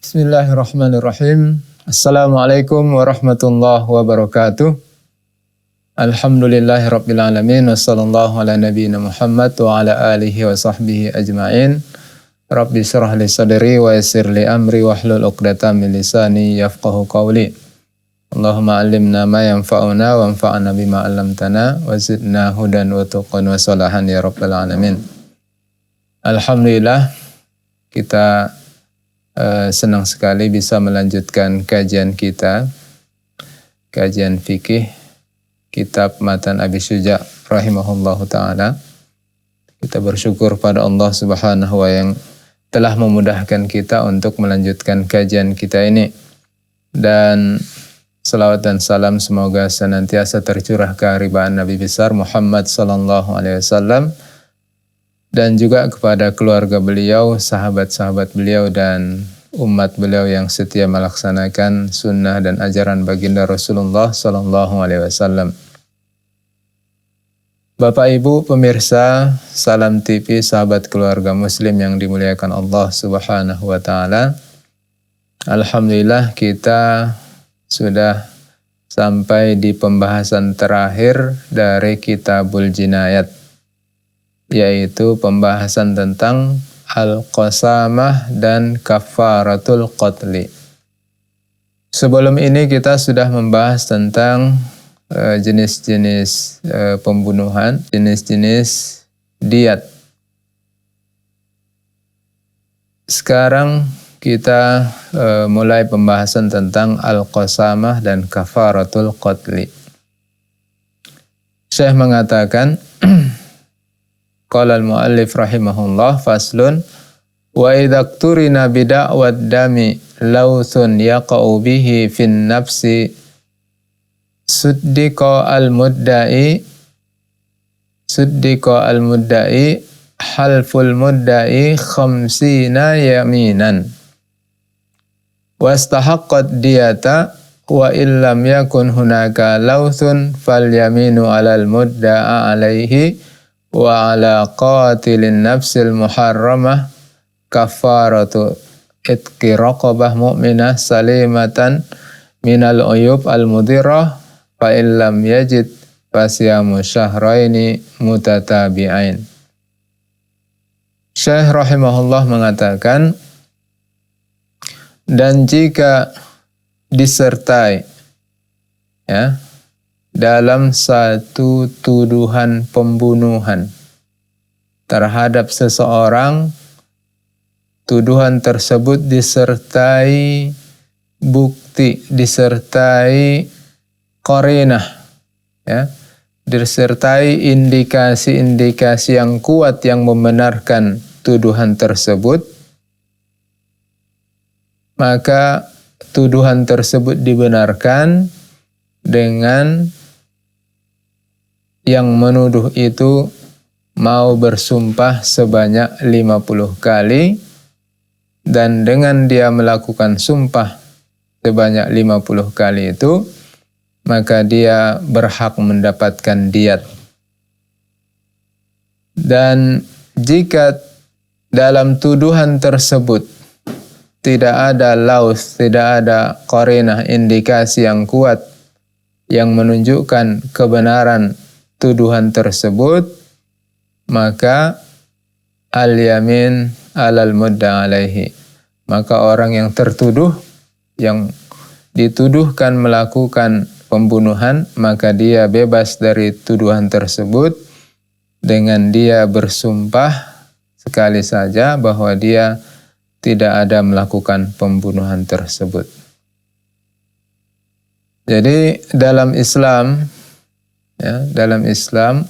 Bismillahirrahmanirrahim. Assalamualaikum warahmatullahi wabarakatuh. Alhamdulillahirabbil alamin wassallallahu ala nabiyyina Muhammad wa ala alihi wa sahbihi ajmain. Rabbi shrah li sadri wa yassir li amri wahlul 'uqdatam min lisani yafqahu qawli. Allahumma 'allimna ma yanfa'una wanfa'na bima 'allamtana wa zidna hudan wa tuqan wa salahan ya rabbal alamin. Alhamdulillah kita senang sekali bisa melanjutkan kajian kita, kajian fikih kitab Matan Abi Syuja' rahimahullahu ta'ala. Kita bersyukur pada Allah subhanahu wa yang telah memudahkan kita untuk melanjutkan kajian kita ini. Dan salawat dan salam semoga senantiasa tercurah keharibaan Nabi besar Muhammad sallallahu alaihi wasallam dan juga kepada keluarga beliau, sahabat-sahabat beliau dan umat beliau yang setia melaksanakan sunnah dan ajaran baginda Rasulullah sallallahu alaihi wasallam. Bapak Ibu pemirsa Salam TV, sahabat keluarga muslim yang dimuliakan Allah subhanahu wa ta'ala. Alhamdulillah kita sudah sampai di pembahasan terakhir dari Kitabul Jinayat, yaitu pembahasan tentang Al-Qasamah dan Kafaratul Qatli. Sebelum ini kita sudah membahas tentang jenis-jenis pembunuhan, jenis-jenis diat. Sekarang kita mulai pembahasan tentang Al-Qasamah dan Kafaratul Qatli. Syekh mengatakan qala al-muallif rahimahullah faslun wa idza turina bida'wad dami lawthun yaqa'u bihi fin nafsi suddiqa al-mudda'i halful mudda'i khamsina yaminan wastahaqqat diyata wa illam yakun hunaka lawthun fal yaminu alal mudda'a alaihi wa ala qatilin nafsil muharramah kafaratu itqi raqabah mu'minah salimatan minal uyub al-mudirah fa illam yajid fasyamu syahraini mutatabi'ain. Syekh rahimahullah mengatakan, dan jika disertai dalam satu tuduhan pembunuhan terhadap seseorang, tuduhan tersebut disertai bukti, disertai qarinah, disertai indikasi-indikasi yang kuat yang membenarkan tuduhan tersebut, maka tuduhan tersebut dibenarkan dengan yang menuduh itu mau bersumpah sebanyak 50 kali, dan dengan dia melakukan sumpah sebanyak 50 kali itu, maka dia berhak mendapatkan diat. Dan jika dalam tuduhan tersebut tidak ada laus, tidak ada qarinah, indikasi yang kuat yang menunjukkan kebenaran tuduhan tersebut, maka al-yamin alal mudda alaihi, maka orang yang tertuduh, yang dituduhkan melakukan pembunuhan, maka dia bebas dari tuduhan tersebut dengan dia bersumpah sekali saja bahwa dia tidak ada melakukan pembunuhan tersebut. Jadi dalam Islam, dalam Islam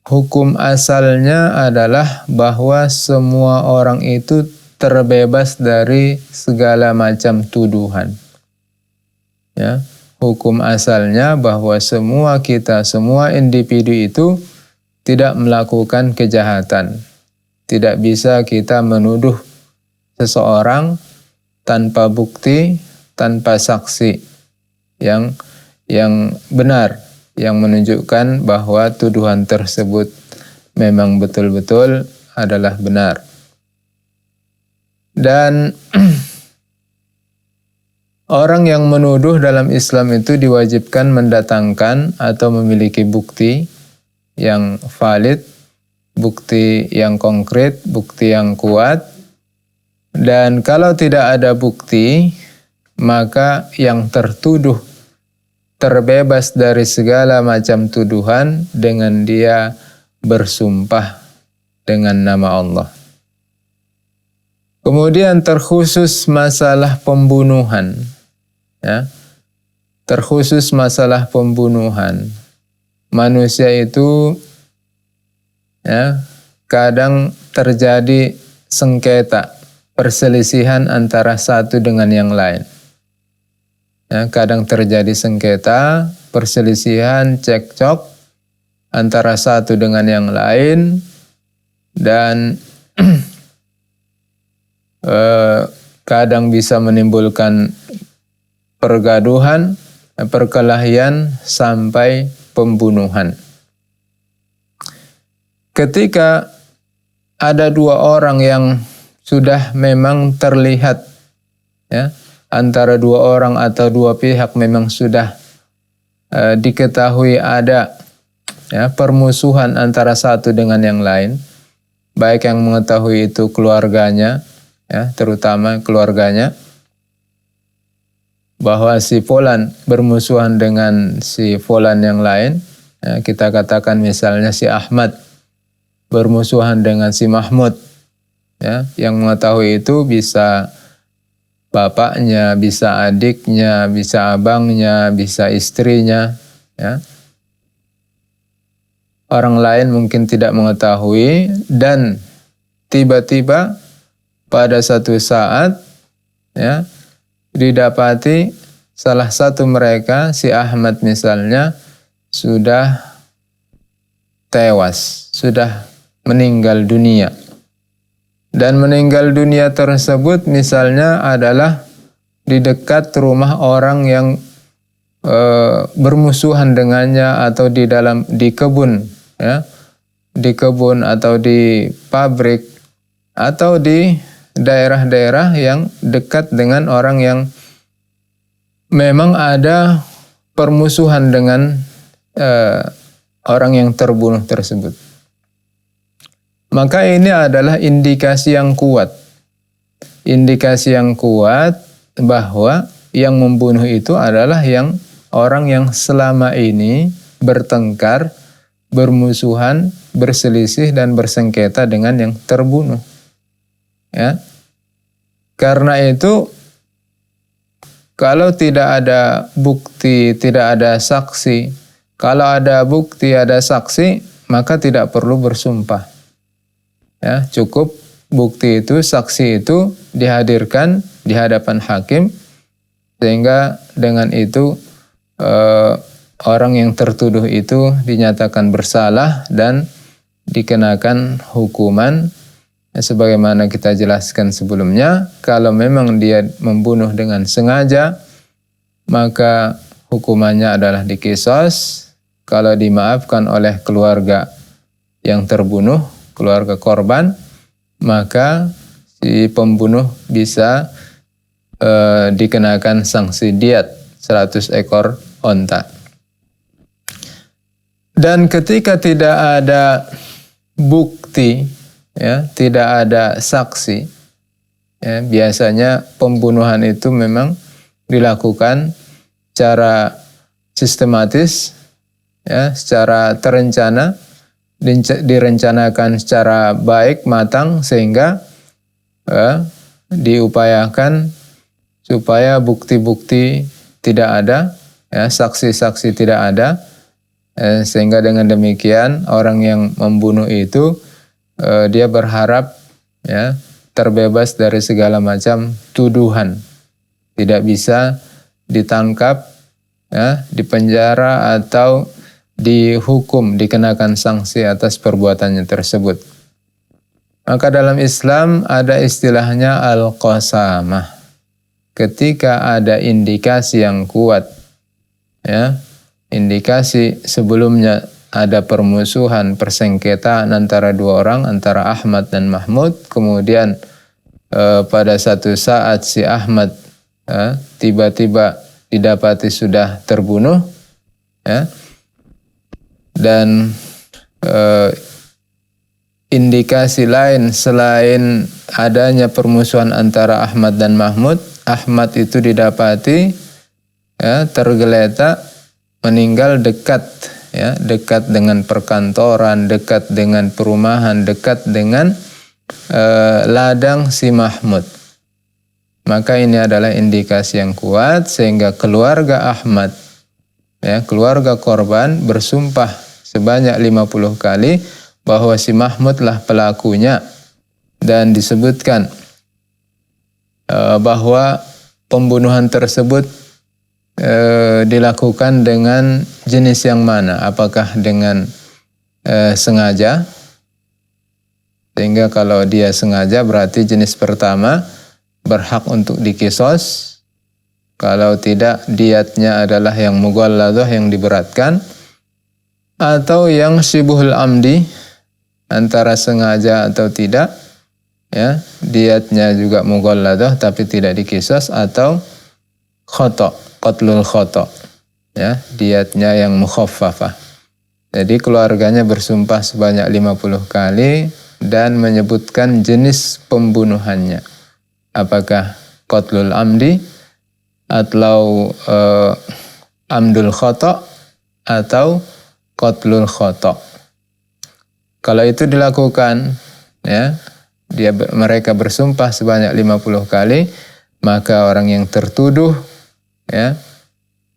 hukum asalnya adalah bahwa semua orang itu terbebas dari segala macam tuduhan. Hukum asalnya bahwa semua kita, semua individu itu tidak melakukan kejahatan. Tidak bisa kita menuduh seseorang tanpa bukti, tanpa saksi yang benar, yang menunjukkan bahwa tuduhan tersebut memang betul-betul adalah benar. Dan orang yang menuduh dalam Islam itu diwajibkan mendatangkan atau memiliki bukti yang valid, bukti yang konkret, bukti yang kuat. Dan kalau tidak ada bukti, maka yang tertuduh terbebas dari segala macam tuduhan dengan dia bersumpah dengan nama Allah. Kemudian terkhusus masalah pembunuhan, ya. Terkhusus masalah pembunuhan. Manusia itu, ya, kadang terjadi sengketa, perselisihan antara satu dengan yang lain. Ya, kadang terjadi sengketa, perselisihan, cekcok antara satu dengan yang lain, dan kadang bisa menimbulkan pergaduhan, perkelahian, sampai pembunuhan. Ketika ada dua orang yang sudah memang terlihat, ya, antara dua orang atau dua pihak memang sudah diketahui ada, ya, permusuhan antara satu dengan yang lain, baik yang mengetahui itu keluarganya, ya, terutama keluarganya, bahwa si Fulan bermusuhan dengan si Fulan yang lain, ya, kita katakan misalnya si Ahmad bermusuhan dengan si Mahmud, ya, yang mengetahui itu bisa bapaknya, bisa adiknya, bisa abangnya, bisa istrinya, ya. Orang lain mungkin tidak mengetahui, dan tiba-tiba pada satu saat, ya, didapati salah satu mereka, si Ahmad misalnya, sudah tewas, sudah meninggal dunia. Dan meninggal dunia tersebut misalnya adalah di dekat rumah orang yang bermusuhan dengannya, atau di kebun, ya, di kebun atau di pabrik, atau di daerah-daerah yang dekat dengan orang yang memang ada permusuhan dengan orang yang terbunuh tersebut. Maka ini adalah indikasi yang kuat. Indikasi yang kuat bahwa yang membunuh itu adalah orang yang selama ini bertengkar, bermusuhan, berselisih, dan bersengketa dengan yang terbunuh. Ya. Karena itu, kalau tidak ada bukti, tidak ada saksi. Kalau ada bukti, ada saksi, maka tidak perlu bersumpah. Ya, cukup bukti itu, saksi itu dihadirkan di hadapan hakim, sehingga dengan itu orang yang tertuduh itu dinyatakan bersalah dan dikenakan hukuman. Sebagaimana kita jelaskan sebelumnya, kalau memang dia membunuh dengan sengaja, maka hukumannya adalah dikisos. Kalau dimaafkan oleh keluarga yang terbunuh, keluarga korban, maka si pembunuh bisa dikenakan sanksi diat 100 ekor onta. Dan ketika tidak ada bukti, ya, tidak ada saksi, ya, biasanya pembunuhan itu memang dilakukan secara sistematis, ya, secara terencana, direncanakan secara baik, matang, sehingga diupayakan supaya bukti-bukti tidak ada, ya, saksi-saksi tidak ada, sehingga dengan demikian orang yang membunuh itu dia berharap, ya, terbebas dari segala macam tuduhan, tidak bisa ditangkap, ya, dipenjara atau dihukum, dikenakan sanksi atas perbuatannya tersebut. Maka dalam Islam ada istilahnya al-qasamah. Ketika ada indikasi yang kuat, ya, indikasi sebelumnya ada permusuhan, persengketaan antara dua orang, antara Ahmad dan Mahmud, kemudian pada satu saat si Ahmad tiba-tiba didapati sudah terbunuh, ya. Dan indikasi lain selain adanya permusuhan antara Ahmad dan Mahmud, Ahmad itu didapati tergeletak meninggal dekat, dekat dengan perkantoran, dekat dengan perumahan, dekat dengan ladang si Mahmud. Maka ini adalah indikasi yang kuat sehingga keluarga Ahmad, keluarga korban bersumpah sebanyak 50 kali bahwa si Mahmudlah pelakunya, dan disebutkan bahwa pembunuhan tersebut dilakukan dengan jenis yang mana, apakah dengan sengaja, sehingga kalau dia sengaja berarti jenis pertama berhak untuk dikisos, kalau tidak diatnya adalah yang mughalladah, yang diberatkan, atau yang syibhul amdi, antara sengaja atau tidak, diatnya juga mughalladah tapi tidak dikisos, atau khata', qatlul khata', diatnya yang mukhaffafah. Jadi keluarganya bersumpah sebanyak 50 kali dan menyebutkan jenis pembunuhannya, apakah qatlul amdi atau amdul khata' atau qatlul khata'. Kalau itu dilakukan, mereka bersumpah sebanyak 50 kali, maka orang yang tertuduh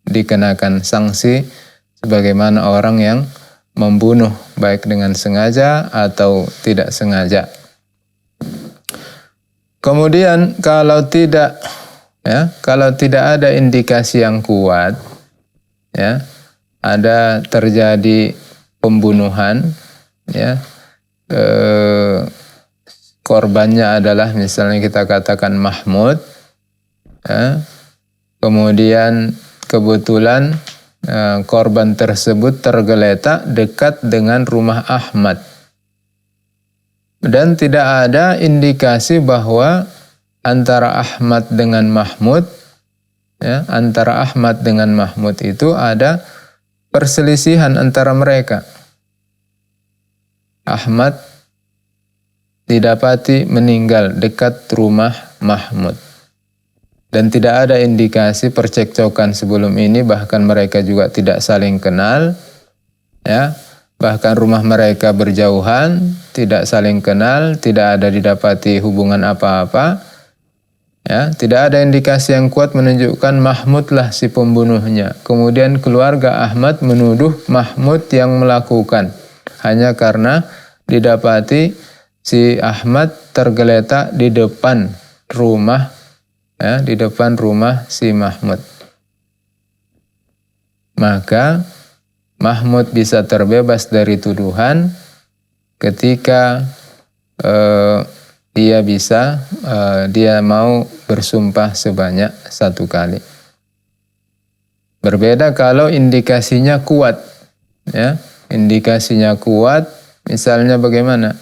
dikenakan sanksi sebagaimana orang yang membunuh baik dengan sengaja atau tidak sengaja. Kemudian kalau tidak ada indikasi yang kuat, ada terjadi pembunuhan, korbannya adalah misalnya kita katakan Mahmud, kemudian kebetulan korban tersebut tergeletak dekat dengan rumah Ahmad, dan tidak ada indikasi bahwa antara Ahmad dengan Mahmud, antara Ahmad dengan Mahmud itu ada perselisihan antara mereka. Ahmad didapati meninggal dekat rumah Mahmud, dan tidak ada indikasi percekcokan sebelum ini, bahkan mereka juga tidak saling kenal, bahkan rumah mereka berjauhan, tidak saling kenal, tidak ada didapati hubungan apa-apa, tidak ada indikasi yang kuat menunjukkan Mahmudlah si pembunuhnya. Kemudian keluarga Ahmad menuduh Mahmud yang melakukan, hanya karena didapati si Ahmad tergeletak di depan rumah, di depan rumah si Mahmud. Maka Mahmud bisa terbebas dari tuduhan ketika dia mau bersumpah sebanyak 1 kali. Berbeda kalau indikasinya kuat, indikasinya kuat, misalnya bagaimana?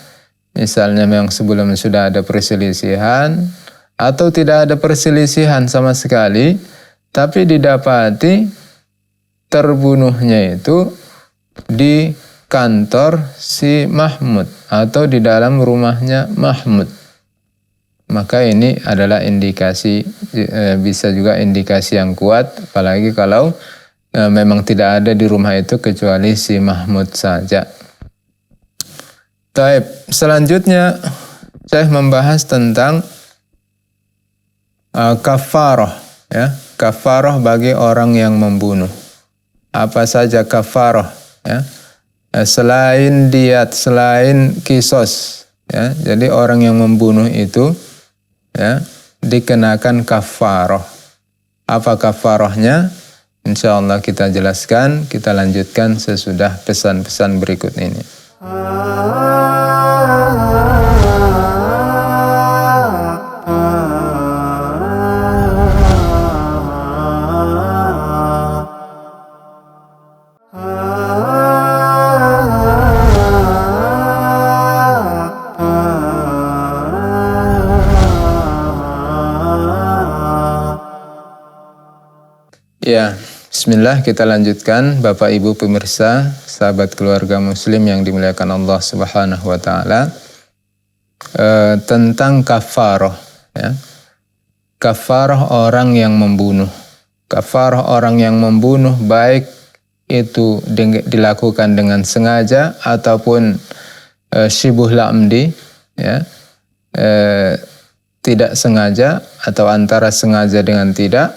Misalnya memang sebelumnya sudah ada perselisihan, atau tidak ada perselisihan sama sekali, tapi didapati terbunuhnya itu di kantor si Mahmud atau di dalam rumahnya Mahmud. Maka ini adalah indikasi, bisa juga indikasi yang kuat, apalagi kalau memang tidak ada di rumah itu kecuali si Mahmud saja. Taib, selanjutnya saya membahas tentang kafarah, kafarah bagi orang yang membunuh. Apa saja kafarah, selain diat, selain kisos, jadi orang yang membunuh itu dikenakan kafarah. Apa kafarahnya? Insyaallah kita jelaskan, kita lanjutkan sesudah pesan-pesan berikut ini. Bismillah, kita lanjutkan Bapak Ibu pemirsa, sahabat keluarga muslim yang dimuliakan Allah Subhanahu wa taala, tentang kafarah, ya. Kafarah orang yang membunuh. Kafarah orang yang membunuh baik itu dilakukan dengan sengaja ataupun syibuh la'amdi, ya. Tidak sengaja atau antara sengaja dengan tidak,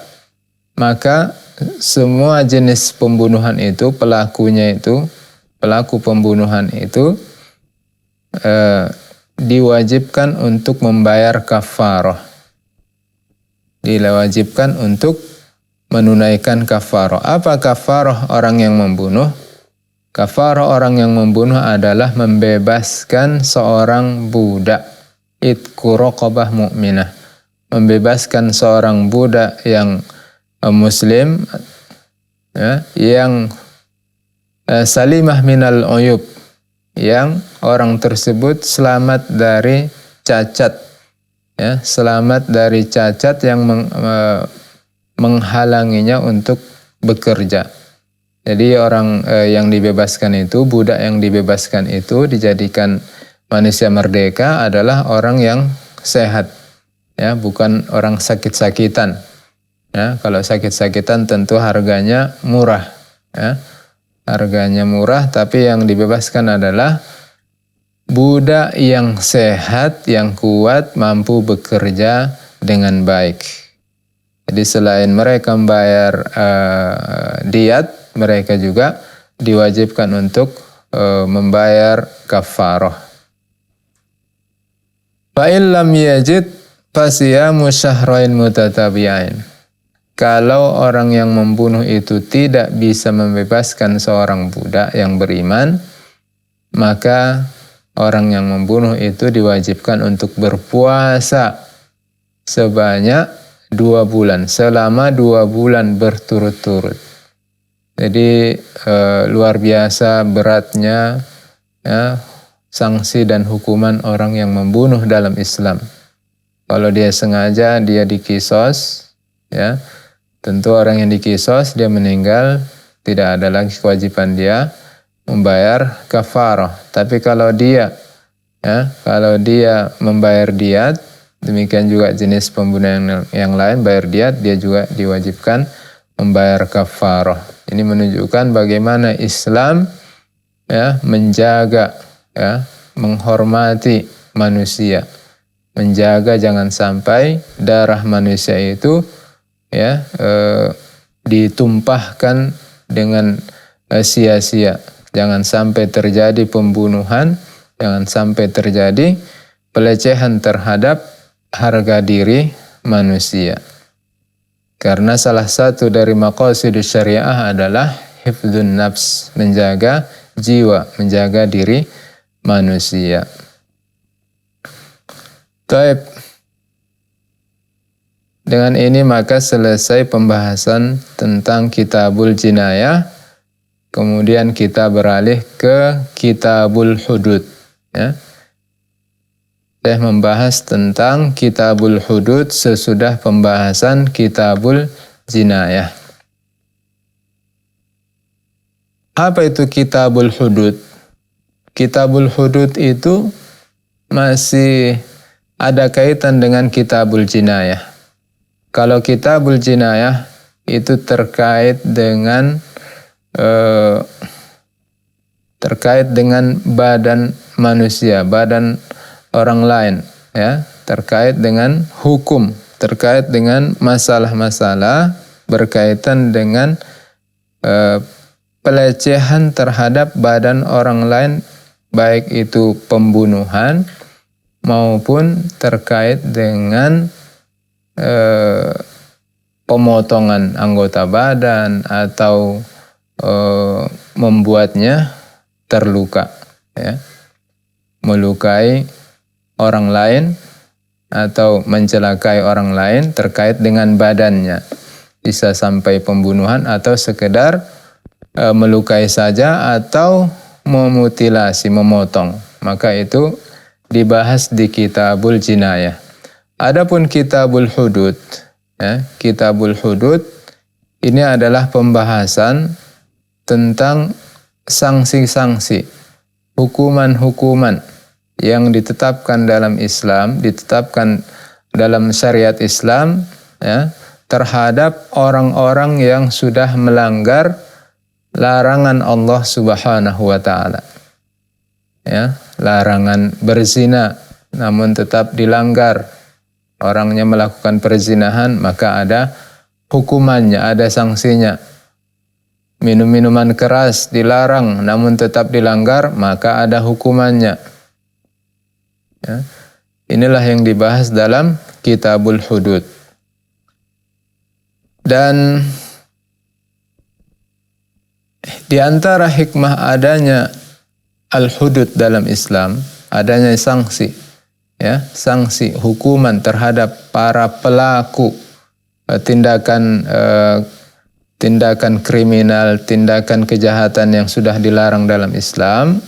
maka semua jenis pembunuhan itu, pelaku pembunuhan itu diwajibkan untuk membayar kafarah. Diwajibkan untuk menunaikan kafarah. Apa kafarah orang yang membunuh? Kafarah orang yang membunuh adalah membebaskan seorang budak, itqu raqabah mu'minah. Membebaskan seorang budak yang muslim, ya, yang salimah minal uyub, yang orang tersebut selamat dari cacat, ya, selamat dari cacat yang menghalanginya untuk bekerja. Jadi orang yang dibebaskan itu, budak yang dibebaskan itu dijadikan manusia merdeka adalah orang yang sehat, ya, bukan orang sakit-sakitan. Ya, kalau sakit-sakitan tentu harganya murah, ya. Harganya murah, tapi yang dibebaskan adalah budak yang sehat, yang kuat, mampu bekerja dengan baik. Jadi selain mereka membayar diat, mereka juga diwajibkan untuk membayar kafarah. Fa in lam yajid fasiyamu syahrain mutatabi'ain. Kalau orang yang membunuh itu tidak bisa membebaskan seorang budak yang beriman, maka orang yang membunuh itu diwajibkan untuk berpuasa sebanyak 2 bulan, selama 2 bulan berturut-turut. Jadi luar biasa beratnya, ya, sanksi dan hukuman orang yang membunuh dalam Islam. Kalau dia sengaja, dia dikisos, ya. Tentu orang yang dikisos, dia meninggal, tidak ada lagi kewajiban dia membayar kafarah. Tapi kalau dia, ya, kalau dia membayar diat, demikian juga jenis pembunuhan yang lain bayar diat, dia juga diwajibkan membayar kafarah. Ini menunjukkan bagaimana Islam, ya, menjaga, ya, menghormati manusia, menjaga jangan sampai darah manusia itu, ya, ditumpahkan dengan sia-sia. Jangan sampai terjadi pembunuhan, jangan sampai terjadi pelecehan terhadap harga diri manusia. Karena salah satu dari maqasidus syariah adalah hifdzun nafs, menjaga jiwa, menjaga diri manusia. Taib. Dengan ini maka selesai pembahasan tentang Kitabul Jinayah. Kemudian kita beralih ke Kitabul Hudud, ya. Saya membahas tentang Kitabul Hudud sesudah pembahasan Kitabul Jinayah. Apa itu Kitabul Hudud? Kitabul Hudud itu masih ada kaitan dengan Kitabul Jinayah. Kalau Kitabul Jinayah itu terkait dengan badan manusia, badan orang lain, ya, terkait dengan hukum, terkait dengan masalah-masalah berkaitan dengan pelecehan terhadap badan orang lain, baik itu pembunuhan maupun terkait dengan pemotongan anggota badan atau membuatnya terluka, ya, melukai orang lain atau mencelakai orang lain terkait dengan badannya. Bisa sampai pembunuhan atau sekedar melukai saja atau memutilasi, memotong. Maka itu dibahas di Kitabul Jinayah. Adapun Kitabul Hudud, ya, Kitabul Hudud ini adalah pembahasan tentang sanksi-sanksi, hukuman-hukuman yang ditetapkan dalam Islam, ditetapkan dalam syariat Islam, ya, terhadap orang-orang yang sudah melanggar larangan Allah Subhanahu wa taala. Ya, larangan berzina namun tetap dilanggar. Orangnya melakukan perzinahan, maka ada hukumannya, ada sanksinya. Minum-minuman keras dilarang namun tetap dilanggar, maka ada hukumannya. Ya. Inilah yang dibahas dalam Kitabul Hudud. Dan di antara hikmah adanya al-hudud dalam Islam, adanya sanksi, ya, sanksi hukuman terhadap para pelaku tindakan kriminal, tindakan kejahatan yang sudah dilarang dalam Islam,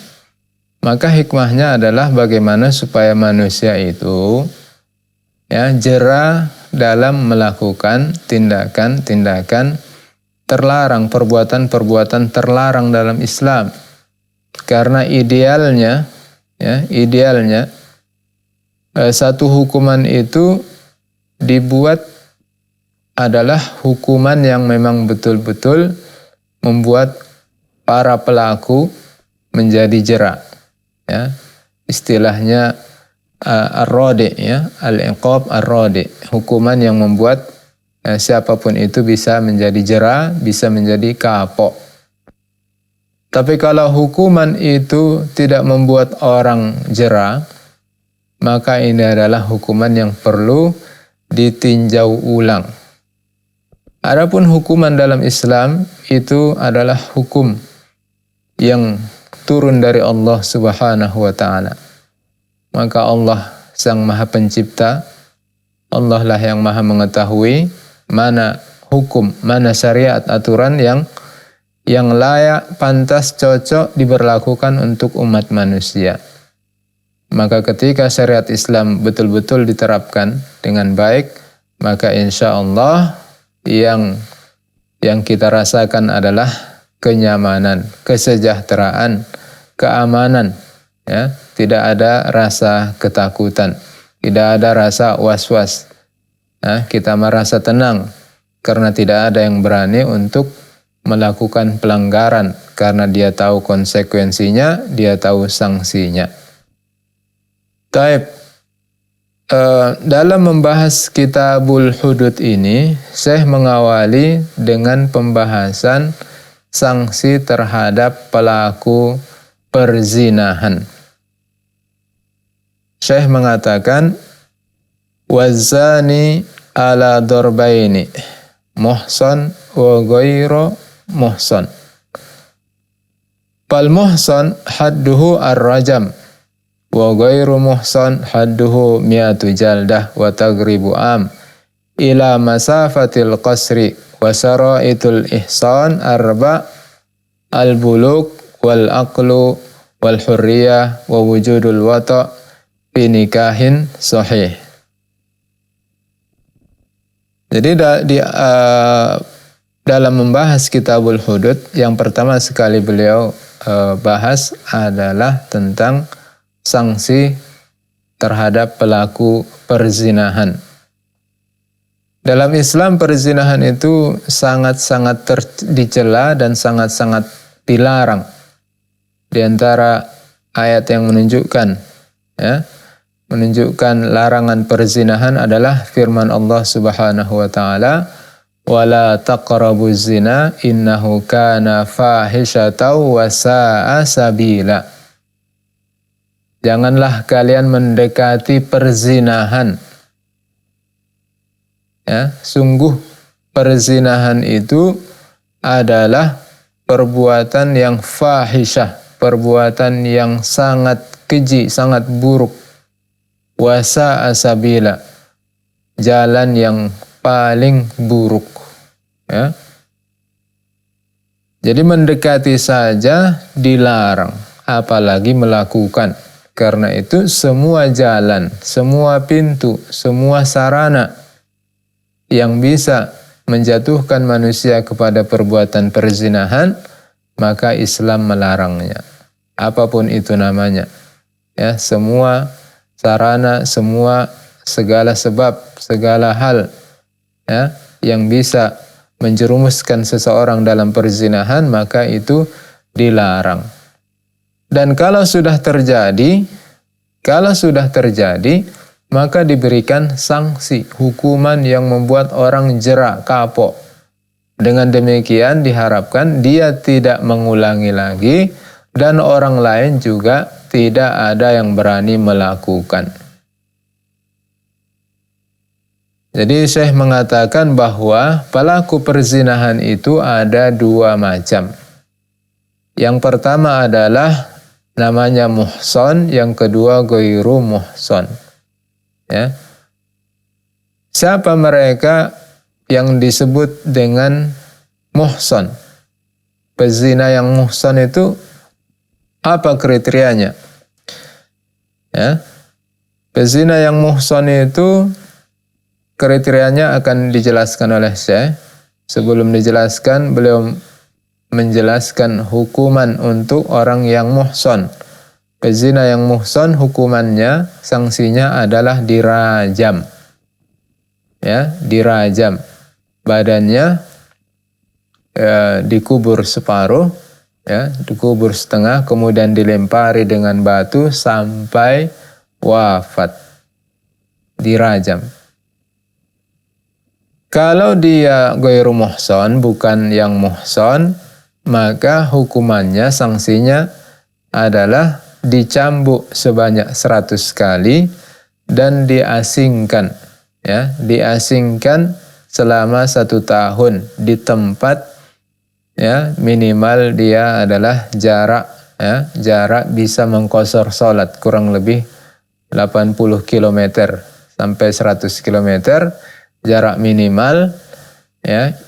maka hikmahnya adalah bagaimana supaya manusia itu, ya, jera dalam melakukan tindakan-tindakan terlarang, perbuatan-perbuatan terlarang dalam Islam. Karena idealnya, ya, satu hukuman itu dibuat adalah hukuman yang memang betul-betul membuat para pelaku menjadi jera. Ya, istilahnya ar-radi, ya, al-iqab ar-radi, hukuman yang membuat siapapun itu bisa menjadi jera, bisa menjadi kapok. Tapi kalau hukuman itu tidak membuat orang jera, maka ini adalah hukuman yang perlu ditinjau ulang. Adapun hukuman dalam Islam itu adalah hukum yang turun dari Allah Subhanahu wa taala. Maka Allah Sang Maha Pencipta, Allah lah yang Maha mengetahui mana hukum, mana syariat, aturan yang layak, pantas, cocok diberlakukan untuk umat manusia. Maka ketika syariat Islam betul-betul diterapkan dengan baik, maka insya Allah yang kita rasakan adalah kenyamanan, kesejahteraan, keamanan, ya, tidak ada rasa ketakutan, tidak ada rasa was-was. Nah, kita merasa tenang karena tidak ada yang berani untuk melakukan pelanggaran karena dia tahu konsekuensinya, dia tahu sanksinya. Taib, dalam membahas Kitabul Hudud ini, Syekh mengawali dengan pembahasan sanksi terhadap pelaku perzinahan. Syekh mengatakan, wazani ala darbaini, muhsan wa ghairu muhsan. Fal muhsan hadduhu ar-rajam, wa ghairu muhsan hadduhu mi'atu jaldah wa taghribu am ila masafatil qasri wa saraitul ihsan arba al-buluk wal aqlu wal hurriyah wa wujudul wata' fi nikahin sahih. Jadi dalam membahas Kitabul Hudud, yang pertama sekali beliau bahas adalah tentang sanksi terhadap pelaku perzinahan. Dalam Islam perzinahan itu sangat-sangat dicela dan sangat-sangat dilarang. Di antara ayat yang menunjukkan, ya, menunjukkan larangan perzinahan adalah firman Allah Subhanahu wa taala, wala taqrabuz zina innahu kana fahishatan wa sa'a sabila. Janganlah kalian mendekati perzinahan. Ya, sungguh perzinahan itu adalah perbuatan yang fahisyah, perbuatan yang sangat keji, sangat buruk. Wa sa'a sabila, jalan yang paling buruk. Ya. Jadi mendekati saja dilarang, apalagi melakukan. Karena itu semua jalan, semua pintu, semua sarana yang bisa menjatuhkan manusia kepada perbuatan perzinahan, maka Islam melarangnya. Apapun itu namanya. Ya, semua sarana, segala sebab, segala hal ya yang bisa menjerumuskan seseorang dalam perzinahan, maka itu dilarang. Dan kalau sudah terjadi, maka diberikan sanksi, hukuman yang membuat orang jera, kapok. Dengan demikian diharapkan dia tidak mengulangi lagi dan orang lain juga tidak ada yang berani melakukan. Jadi Syekh mengatakan bahwa pelaku perzinahan itu ada dua macam. Yang pertama adalah namanya muhson, yang kedua ghairu muhson. Ya. Siapa mereka yang disebut dengan muhson? Pezina yang muhson itu apa kriterianya? Ya. Pezina yang muhson itu kriterianya akan dijelaskan oleh Syekh. Sebelum dijelaskan, beliau menjelaskan hukuman untuk orang yang muhson. Pezina yang muhson hukumannya, sanksinya adalah dirajam. Ya, dirajam. Badannya dikubur separuh, ya, dikubur setengah, kemudian dilempari dengan batu sampai wafat. Dirajam. Kalau dia ghairu muhson, bukan yang muhson, maka hukumannya, sanksinya adalah dicambuk sebanyak 100 kali dan diasingkan. Ya, diasingkan selama 1 tahun di tempat, ya, minimal dia adalah jarak, ya, jarak bisa mengqashar salat kurang lebih 80 km sampai 100 km, jarak minimal, ya,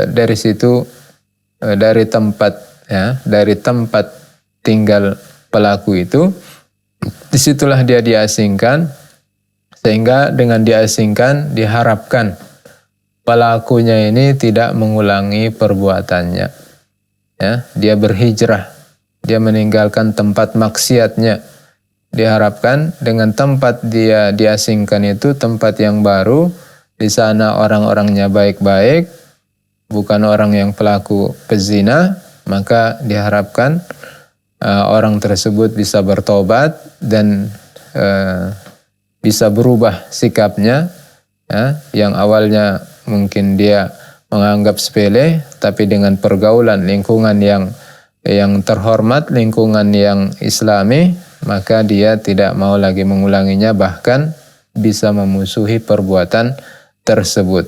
dari situ, dari tempat, ya, dari tempat tinggal pelaku itu, disitulah dia diasingkan, sehingga dengan diasingkan diharapkan pelakunya ini tidak mengulangi perbuatannya. Ya, dia berhijrah, dia meninggalkan tempat maksiatnya. Diharapkan dengan tempat dia diasingkan itu tempat yang baru, di sana orang-orangnya baik-baik, bukan orang yang pelaku pezina, maka diharapkan orang tersebut bisa bertobat dan bisa berubah sikapnya, ya, yang awalnya mungkin dia menganggap sepele, tapi dengan pergaulan lingkungan yang terhormat, lingkungan yang islami, maka dia tidak mau lagi mengulanginya, bahkan bisa memusuhi perbuatan tersebut.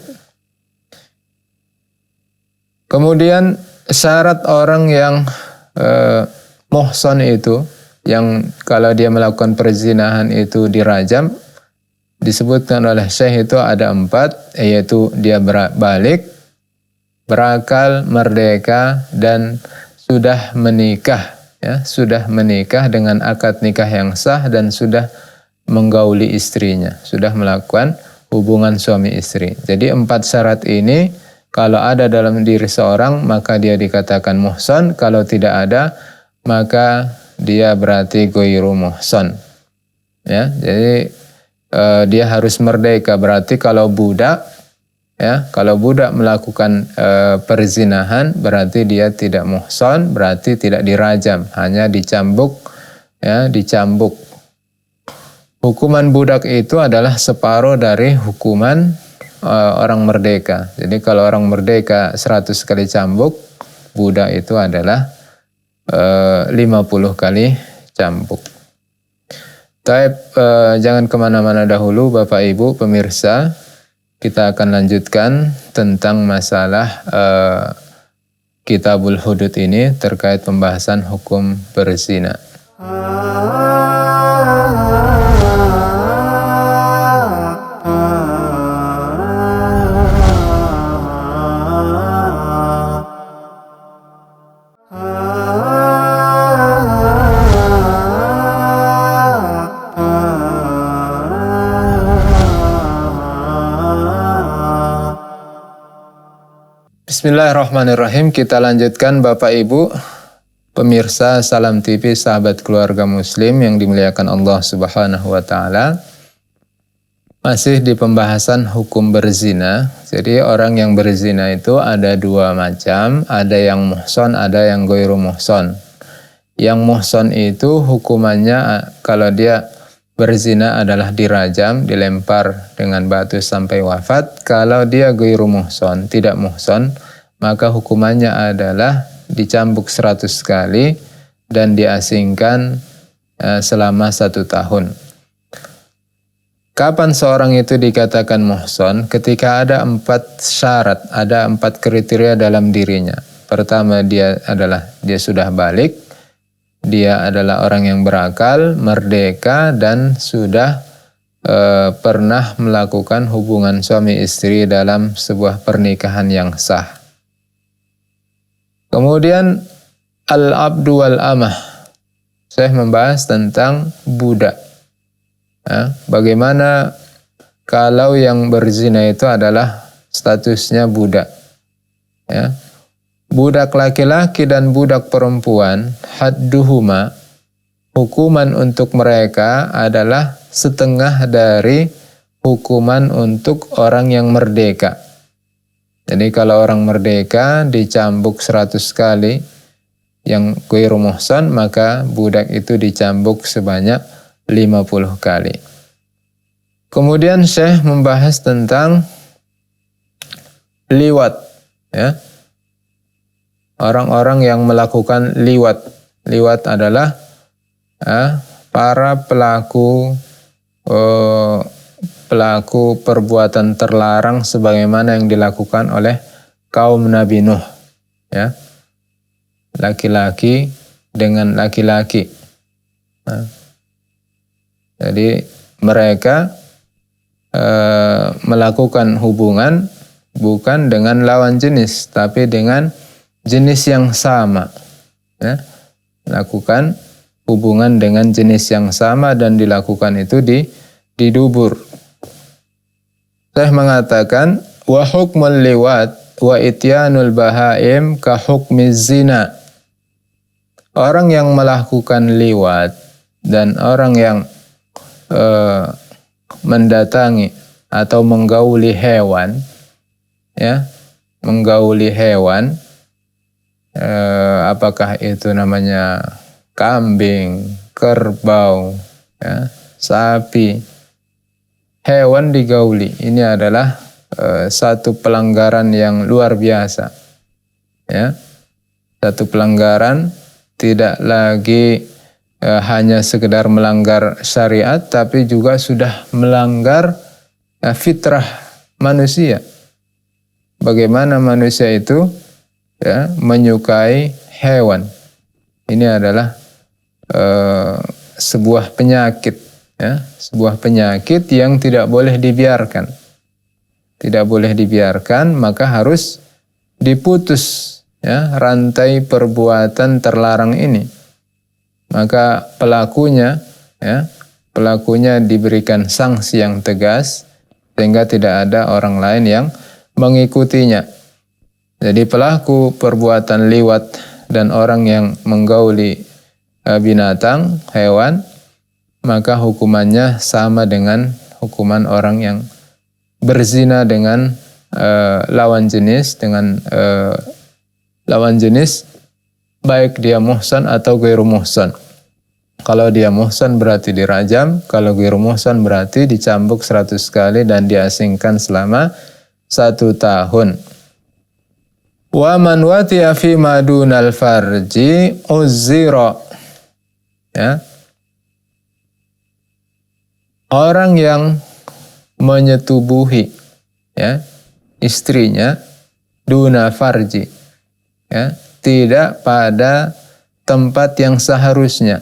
Kemudian syarat orang yang muhson itu, yang kalau dia melakukan perzinahan itu dirajam, disebutkan oleh Syekh itu ada 4, yaitu dia balik, berakal, merdeka, dan sudah menikah, ya, sudah menikah dengan akad nikah yang sah dan sudah menggauli istrinya, sudah melakukan hubungan suami istri. Jadi 4 syarat ini kalau ada dalam diri seorang, maka dia dikatakan muhson. Kalau tidak ada, maka dia berarti ghairu muhson. Ya, jadi dia harus merdeka. Berarti kalau budak, ya, kalau budak melakukan perzinahan, berarti dia tidak muhson, berarti tidak dirajam, hanya dicambuk, ya, dicambuk. Hukuman budak itu adalah separuh dari hukuman orang merdeka. Jadi kalau orang merdeka 100 kali cambuk, budak itu adalah 50 kali cambuk. Jangan kemana-mana dahulu Bapak Ibu pemirsa. Kita akan lanjutkan tentang masalah Kitabul Hudud ini terkait pembahasan hukum berzina. Bismillahirrahmanirrahim. Kita lanjutkan Bapak Ibu pemirsa Salam TV, sahabat keluarga muslim yang dimuliakan Allah Subhanahu wa taala. Masih di pembahasan hukum berzina. Jadi orang yang berzina itu ada dua macam, ada yang muhson, ada yang ghairu muhson. Yang muhson itu hukumannya kalau dia berzina adalah dirajam, dilempar dengan batu sampai wafat. Kalau dia ghairu muhson, tidak muhson, maka hukumannya adalah dicambuk 100 kali dan diasingkan selama 1 tahun. Kapan seorang itu dikatakan muhson? Ketika ada 4 syarat, ada 4 kriteria dalam dirinya. Pertama, dia sudah balik, dia adalah orang yang berakal, merdeka, dan sudah pernah melakukan hubungan suami istri dalam sebuah pernikahan yang sah. Kemudian al-abdu wal-amah. Saya membahas tentang budak. Bagaimana kalau yang berzina itu adalah statusnya budak. Budak laki-laki dan budak perempuan, hadduhuma, hukuman untuk mereka adalah setengah dari hukuman untuk orang yang merdeka. Jadi kalau orang merdeka dicambuk 100 kali, yang ghairu muhsan, maka budak itu dicambuk sebanyak 50 kali. Kemudian Syekh membahas tentang liwat. Orang-orang yang melakukan liwat. Liwat adalah para pelaku perbuatan terlarang sebagaimana yang dilakukan oleh kaum Nabi Nuh. Laki-laki dengan laki-laki. Jadi mereka melakukan hubungan bukan dengan lawan jenis, tapi dengan jenis yang sama. Lakukan hubungan dengan jenis yang sama dan dilakukan itu di dubur. Saya mengatakan wa hukmul liwat wa ityanul bahaim ka hukmiz zina. Orang yang melakukan liwat dan orang yang mendatangi atau menggauli hewan, menggauli hewan, apakah itu namanya kambing, kerbau, sapi, hewan digauli, ini adalah satu pelanggaran yang luar biasa. Satu pelanggaran tidak lagi hanya sekedar melanggar syariat, tapi juga sudah melanggar fitrah manusia. Bagaimana manusia itu menyukai hewan. Ini adalah sebuah penyakit, sebuah penyakit yang tidak boleh dibiarkan. Tidak boleh dibiarkan, maka harus diputus rantai perbuatan terlarang ini. Maka pelakunya diberikan sanksi yang tegas sehingga tidak ada orang lain yang mengikutinya. Jadi pelaku perbuatan liwat dan orang yang menggauli binatang, hewan, maka hukumannya sama dengan hukuman orang yang berzina dengan lawan jenis, baik dia muhsan atau ghairu muhsan. Kalau dia muhsan berarti dirajam, kalau ghairu muhsan berarti dicambuk 100 kali dan diasingkan selama 1 tahun. Wa man wati'a fi madunal farji uzira. Orang yang menyetubuhi istrinya duna farji, tidak pada tempat yang seharusnya.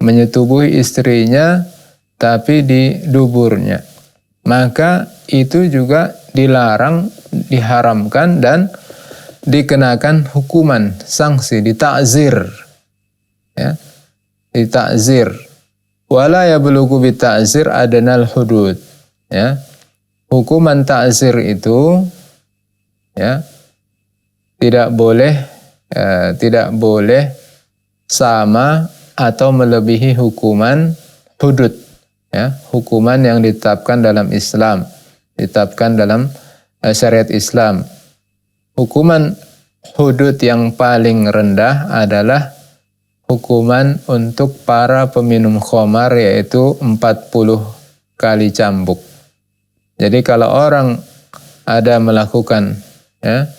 Menyetubuhi istrinya tapi di duburnya. Maka itu juga dilarang, diharamkan dan dikenakan hukuman, sanksi, ditakzir. Ditakzir. Wala yablughu bitakzir adanal hudud. Hukuman takzir itu Ya, tidak boleh sama atau melebihi hukuman hudud, ya, hukuman yang ditetapkan dalam Islam, ditetapkan dalam syariat Islam. Hukuman hudud yang paling rendah adalah hukuman untuk para peminum khamar, yaitu 40 kali cambuk. Jadi kalau orang ada melakukan, ya,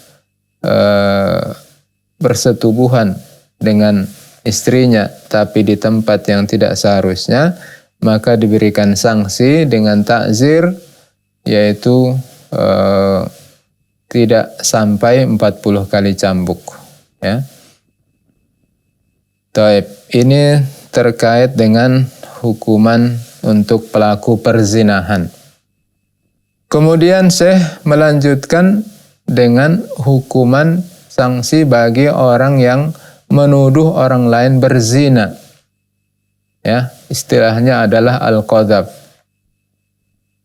bersetubuhan dengan istrinya tapi di tempat yang tidak seharusnya, maka diberikan sanksi dengan takzir, yaitu tidak sampai 40 kali cambuk, ya. Taib, ini terkait dengan hukuman untuk pelaku perzinahan. Kemudian Syekh melanjutkan dengan hukuman sanksi bagi orang yang menuduh orang lain berzina. Ya, istilahnya adalah al-qadzaf.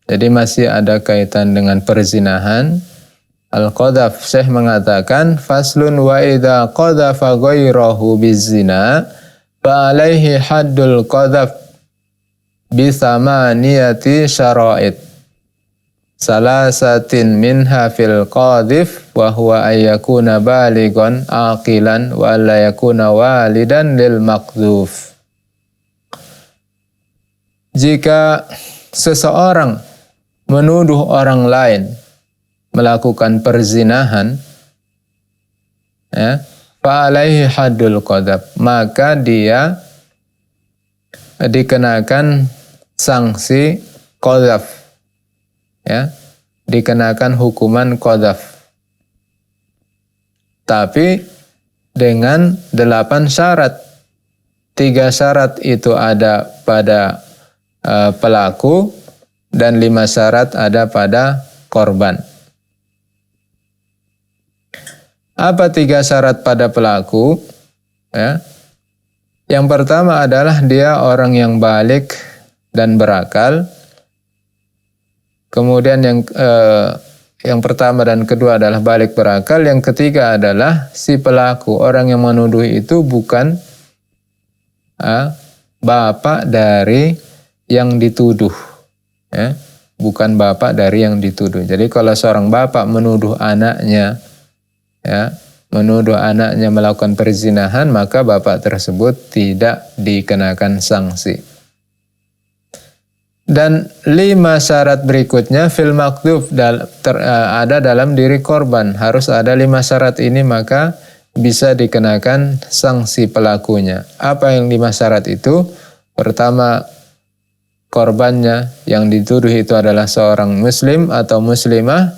Jadi masih ada kaitan dengan perzinahan. Al-qadzaf, Syekh mengatakan, faslun wa idza qadzafa ghairahu bizina fa alaihi haddul qadzaf bi thamaniyati syara'id. Salasatin minha fil qadhif wa huwa ayyakuna baligon aqilan wa la yakuna walidan lil maqdzuf. Jika seseorang menuduh orang lain melakukan perzinahan, ya, fa alaihi haddul qadzaf, maka dia dikenakan sanksi qadzaf, ya, dikenakan hukuman qadzaf. Tapi dengan 8 syarat. 3 syarat itu ada pada pelaku dan 5 syarat ada pada korban. Apa 3 syarat pada pelaku? Ya. Yang pertama adalah dia orang yang balik dan berakal. Kemudian yang pertama dan kedua adalah balik berakal. Yang ketiga adalah si pelaku, orang yang menuduh itu bukan bapak dari yang dituduh, ya, bukan bapak dari yang dituduh. Jadi kalau seorang bapak menuduh anaknya, ya, menuduh anaknya melakukan perzinahan, maka bapak tersebut tidak dikenakan sanksi. Dan 5 syarat berikutnya fil maqdzuf ada dalam diri korban. Harus ada 5 syarat ini, maka bisa dikenakan sanksi pelakunya. Apa yang 5 syarat itu? Pertama, korbannya yang dituduh itu adalah seorang muslim atau muslimah.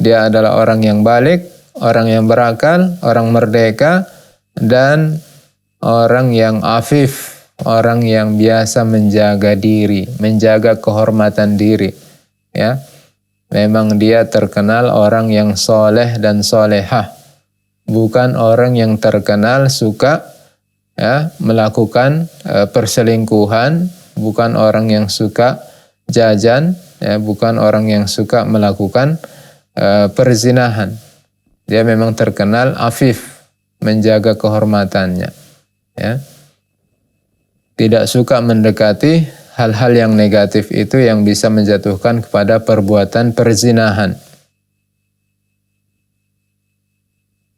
Dia adalah orang yang balik, orang yang berakal, orang merdeka, dan orang yang afif, orang yang biasa menjaga diri, menjaga kehormatan diri. Ya, memang dia terkenal orang yang soleh dan solehah, bukan orang yang terkenal suka, ya, melakukan perselingkuhan, bukan orang yang suka jajan, ya, bukan orang yang suka melakukan perzinahan. Dia memang terkenal afif, menjaga kehormatannya, ya. Tidak suka mendekati hal-hal yang negatif itu yang bisa menjatuhkan kepada perbuatan perzinahan.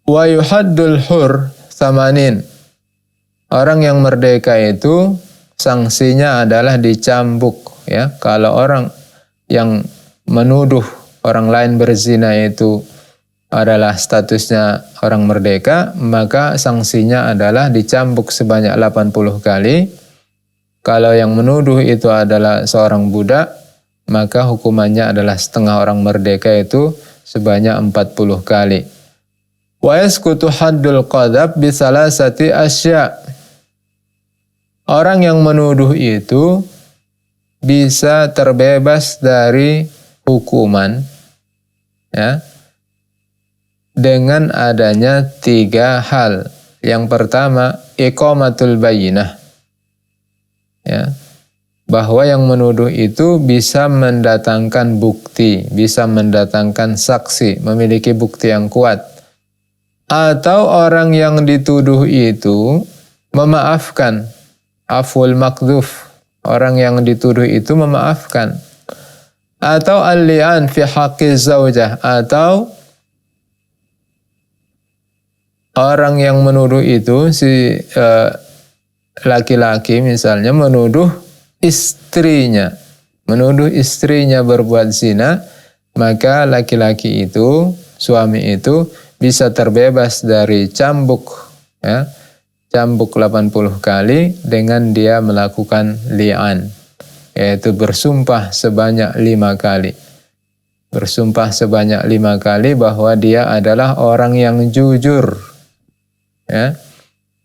Wa yuhaddul hur samanin. Orang yang merdeka itu sanksinya adalah dicambuk, ya. Kalau orang yang menuduh orang lain berzina itu adalah statusnya orang merdeka, maka sanksinya adalah dicambuk sebanyak 80 kali. Kalau yang menuduh itu adalah seorang budak, maka hukumannya adalah setengah orang merdeka, itu sebanyak 40 kali. Wa yasqutu haddul qadzaf bi salasati asya. Orang yang menuduh itu bisa terbebas dari hukuman, ya, dengan adanya 3 hal. Yang pertama, iqamatul bayyinah, ya, bahwa yang menuduh itu bisa mendatangkan bukti, bisa mendatangkan saksi, memiliki bukti yang kuat. Atau orang yang dituduh itu memaafkan, aful makdhuf, orang yang dituduh itu memaafkan. Atau al-li'an fi haqqi zaujah, atau orang yang menuduh itu si laki-laki misalnya menuduh istrinya berbuat zina, maka laki-laki itu, suami itu bisa terbebas dari cambuk, ya, cambuk 80 kali dengan dia melakukan li'an, yaitu bersumpah sebanyak 5 kali. Bersumpah sebanyak 5 kali bahwa dia adalah orang yang jujur. Ya.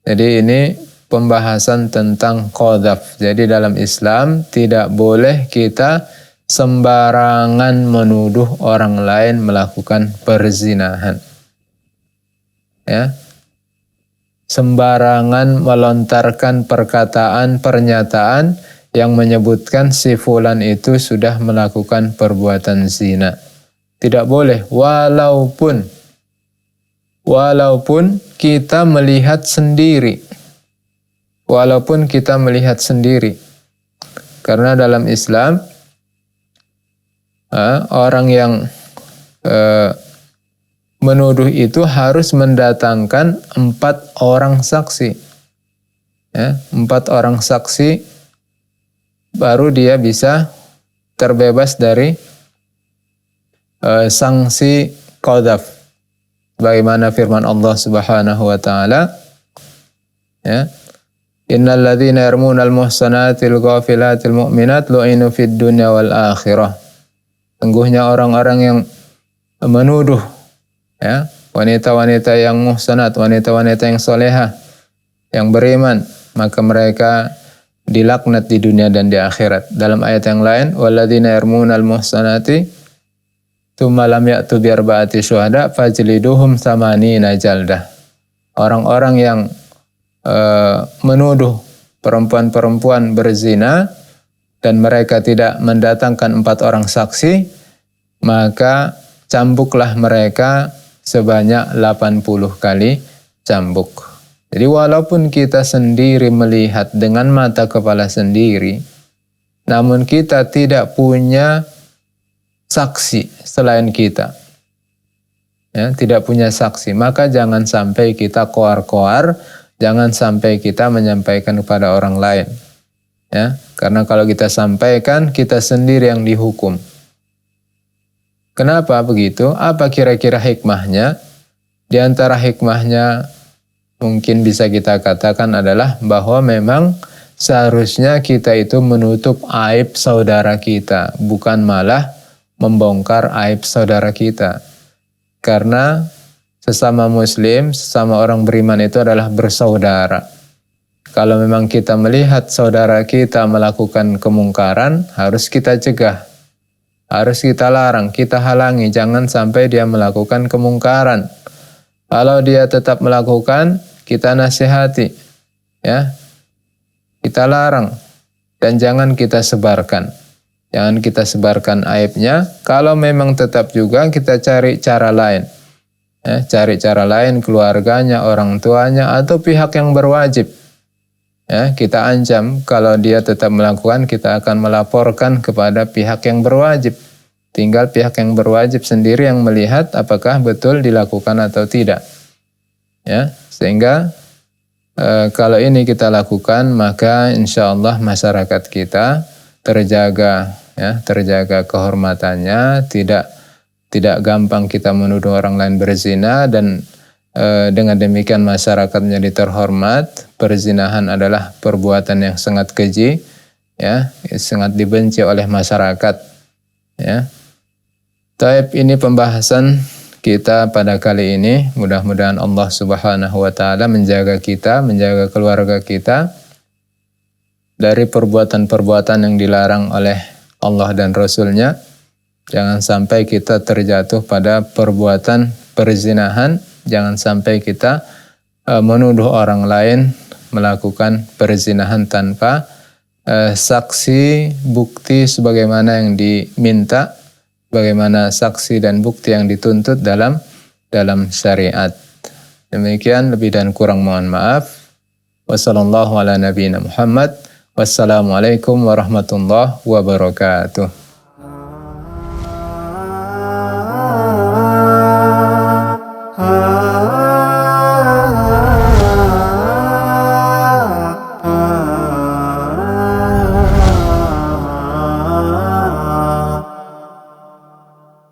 Jadi ini pembahasan tentang qadzaf. Jadi dalam Islam tidak boleh kita sembarangan menuduh orang lain melakukan perzinahan. Ya. Sembarangan melontarkan perkataan, pernyataan yang menyebutkan si fulan itu sudah melakukan perbuatan zina. Tidak boleh, walaupun kita melihat sendiri. Walaupun kita melihat sendiri. Karena dalam Islam, orang yang menuduh itu harus mendatangkan 4 orang saksi. Ya, 4 orang saksi baru dia bisa terbebas dari sanksi qadzaf. Bagaimana firman Allah Subhanahu wa taala, ya, innal ladzina yarmunal muhsanatil ghafilatil mu'minat lu'inu fid dunya wal akhirah. Sungguhnya orang-orang yang menuduh, ya, wanita-wanita yang muhsanat, wanita-wanita yang solehah, yang beriman, maka mereka dilaknat di dunia dan di akhirat. Dalam ayat yang lain, walladzina yarmunal muhsanati tsumma lam ya'tu bi arba'ati syuhada fajliduhum tsamanina jaldah. Orang-orang yang menuduh perempuan-perempuan berzina dan mereka tidak mendatangkan 4 orang saksi, maka cambuklah mereka sebanyak 80 kali cambuk. Jadi walaupun kita sendiri melihat dengan mata kepala sendiri, namun kita tidak punya saksi selain kita, ya, tidak punya saksi, maka jangan sampai kita koar-koar, jangan sampai kita menyampaikan kepada orang lain, ya, karena kalau kita sampaikan, kita sendiri yang dihukum. Kenapa begitu? Apa kira-kira hikmahnya? Di antara hikmahnya mungkin bisa kita katakan adalah bahwa memang seharusnya kita itu menutup aib saudara kita, bukan malah membongkar aib saudara kita. Karena sesama muslim, sesama orang beriman itu adalah bersaudara. Kalau memang kita melihat saudara kita melakukan kemungkaran, harus kita cegah, harus kita larang, kita halangi, jangan sampai dia melakukan kemungkaran. Kalau dia tetap melakukan, kita nasihati, ya, kita larang, dan jangan kita sebarkan. Jangan kita sebarkan aibnya. Kalau memang tetap juga, kita cari cara lain. Ya, cari cara lain, keluarganya, orang tuanya, atau pihak yang berwajib. Ya, kita ancam, kalau dia tetap melakukan, kita akan melaporkan kepada pihak yang berwajib. Tinggal pihak yang berwajib sendiri yang melihat apakah betul dilakukan atau tidak. Ya, sehingga kalau ini kita lakukan, maka insya Allah masyarakat kita terjaga, ya, terjaga kehormatannya, tidak gampang kita menuduh orang lain berzina, dan dengan demikian masyarakat menjadi terhormat. Perzinahan adalah perbuatan yang sangat keji, ya, sangat dibenci oleh masyarakat, ya. Taib, ini pembahasan kita pada kali ini. Mudah-mudahan Allah Subhanahu wa taala menjaga kita, menjaga keluarga kita dari perbuatan-perbuatan yang dilarang oleh Allah dan Rasul-Nya. Jangan sampai kita terjatuh pada perbuatan perzinahan, jangan sampai kita menuduh orang lain melakukan perzinahan tanpa saksi bukti sebagaimana yang diminta, bagaimana saksi dan bukti yang dituntut dalam syariat. Demikian, lebih dan kurang mohon maaf. Wassallallahu ala nabiyina Muhammad. Wassalamualaikum warahmatullahi wabarakatuh.